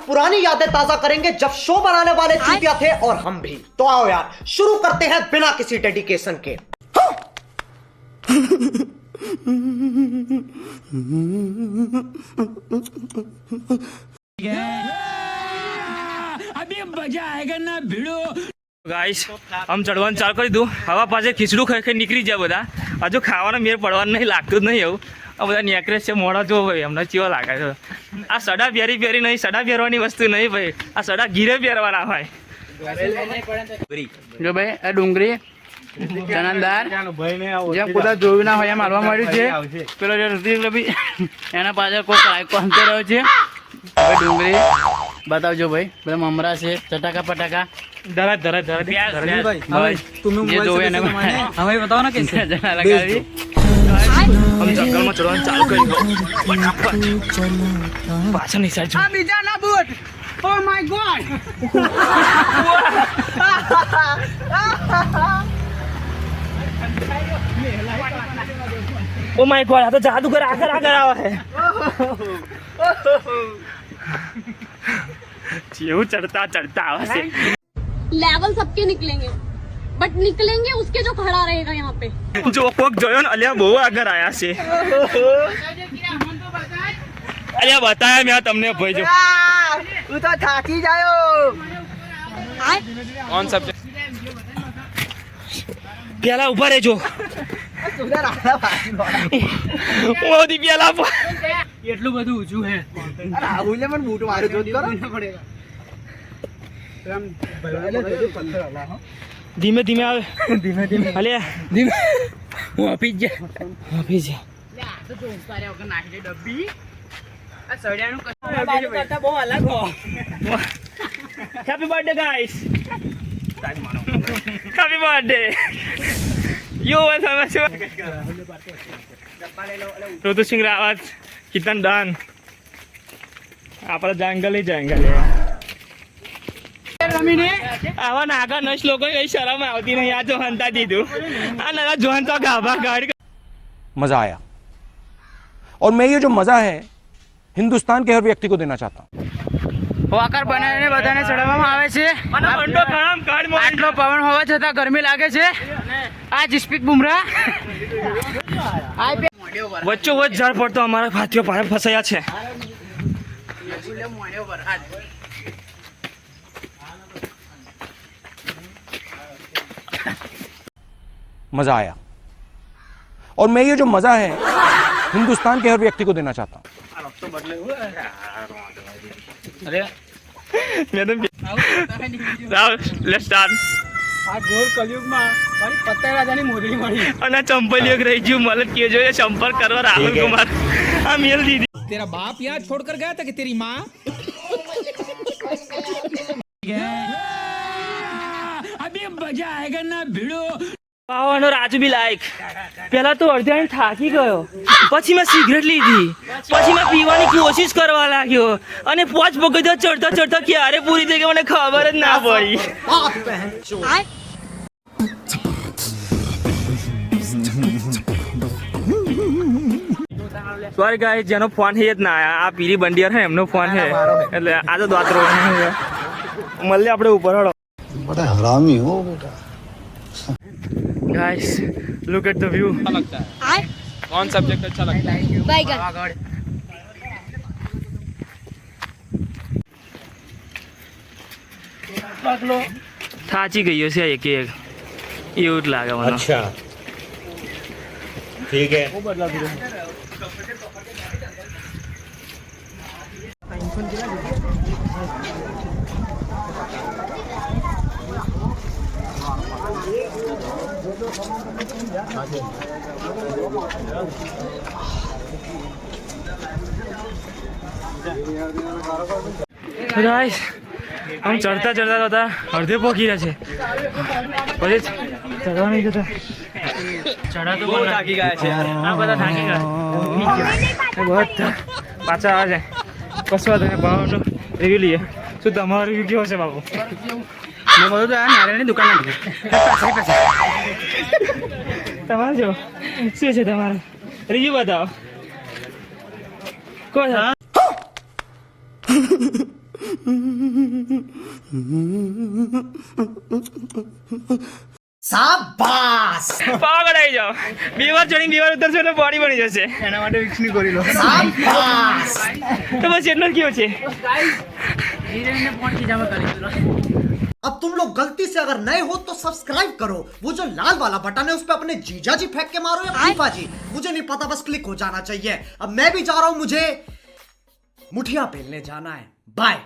पुरानी यादें ताजा करेंगे जब शो बनाने वाले चूतिया थे और हम भी। तो आओ यार शुरू करते हैं बिना किसी डेडिकेशन के। अभी मजा आएगा ना भिड़ो। गाइस हम चढ़वा चालू कर दू हवा पास खींचड़ू खाई निकली जाए बदा हजू खावा मेर पड़वा नहीं लगत नहीं एवं आ बदा नीकळे છે મોડા જો ભાઈ અમને ચેવા લાગે છે આ સડા પહેરી નહીં સડા પહેરવાની વસ્તુ નહીં ભાઈ આ સડા ઘીરે પહેરવાના હોય જો ભાઈ આ ડુંગળી ચણાદાર જેમ કુદા જોયું ના હોય એમ મારવા માંડ્યું છે પેલો જે ઋતિક રવિ એના પાછળ કોઈ આઈકોન તો રહ્યો છે હવે ડુંગળી બતાવજો ભાઈ પેલા મમરા છે ચટાકા પટાકા ધરા ધરા ધરા ભાઈ જે જોવે એને હવે બતાવો ને કેસે જણા લગાવી हम जंगल में चढ़वा चालू कर पाछा नहीं साइड આ બીજા ના boot oh my god oh my god आ तो जादूगर आकर आवा है जेऊ चढ़ता चढ़ता आवा से लेवल सबके निकलेंगे बट निकलेंगे उसके जो खड़ा रहेगा यहाँ पे जो कोक जोयो ने अलिया बहु आगर आया से अलिया बताया मैं तुमने भाई जो તું તો થાકી જાયો ऑन सब्जेक्ट प्याला ऊपर है जो वो दी प्याला એટલું બધું ઊંચું હે રાહુલે મને બૂટ માર્યો જોત કરો પડેગા धीमे धीमे आवे ધીમે ધીમે अलिया ધીમે वापिस जा લે આ તો જોસ્તા વગર નાખી દે ડબ્બી આ સળિયાનું કશું કરતા બહુ અલગ હો happy birthday guys happy birthday yo Ritu Singh Rawat कितन डन આપણે જંગલ આવા નાગા નશ લોકો કઈ શરમ આવતી નહીં આ જો હંતા દીધું આ નરા જોહન તો ગાભા ગાડી मज़ा आया और मैं ये जो मज़ा है हिंदुस्तान के हर व्यक्ति को देना चाहता हूँ। વાકર બનાવીને બધાને ચડાવવામાં આવે છે અને મંડો કામ કાઢ મો આટલો પવન હોવા છતાં ગરમી લાગે છે આ જસપ્રીત બુમરાહ વચ્ચો વચ્ચ ઝાડ પડતો અમારા ભાતીઓ પારે ફસાયા છે मज़ा आया और मैं ये जो मज़ा है हिंदुस्तान के हर व्यक्ति को देना चाहता हूँ। અરે મેડમ રાવ લેટ્સ સ્ટાર્ટ આ ઘોર કલયુગમાં મારી પત્તા રાજાની મોદરી મળી અને ચંપલીઓ રહી ગયું મલત કે જોઈએ સંપર્ક કરવા રાહુલ કુમાર આ મેલ દીધી तेरा बाप यहाँ छोड़कर गया था कि तेरी माँ अभी मजा आएगा ना भिड़ो પાવાનો રાજુ બી લાયક પેલા તો અડધાણી થાકી ગયો પછી મેં સિગરેટ લીધી પછી મેં પીવાની કોશિશ કરવા લાગ્યો અને પોચ પગથિયા ચડતા ચડતા ક્યારે પૂરી થઈ ગઈ મને ખબર જ ના પડી સોરી ગાઈસ જેનો ફોન હે જ ના આ પીરી બંડિયાર હે એમનો ફોન હે એટલે આ તો દાતરો મળે આપણે ઉપર હળો बड़ा हरामी हो बेटा। Guys look at the view लगता है कौन सब्जेक्ट अच्छा लगता है बैगन થાચી ગયો છે એક એક એવું જ લાગે મને अच्छा ठीक है। गाइस हम चढ़ता चढ़ता चढ़ता अर्धे पहुंची रहे છે પછી ચડવા નહીં જતા ચડા તો બહુ થાકી ગયા છે આ બધા થાકી ગયા બધા પાછા આવે છે કશું વાત નહીં ભાવનો રિવ્યુ લઈએ શું તમારો રિવ્યુ કેવો છે બાબુ મેં બધું તો આ નારિયેળની દુકાન તમારે જો શું છે તમારે રિવ્યુ બતાવો કોઈ શાબાશ પાવાગઢ આવી જાઓ. બે વાર ચડી બે વાર ઉતરશો એટલે બોડી બની જશે. એના માટે વિક્સની કરી લો. શાબાશ તો બસ એટલો જ કયો છે. ધીરે ફોન ખીજામાં કરી દો. अब तुम लोग गलती से अगर नए हो तो सब्सक्राइब करो, वो जो लाल वाला बटन है उस पे अपने जीजा जी फेंक के मारो या फीफा जी, मुझे नहीं पता, बस क्लिक हो जाना चाहिए. अब मैं भी जा रहा हूं, मुझे मुठिया पेलने जाना है. बाय.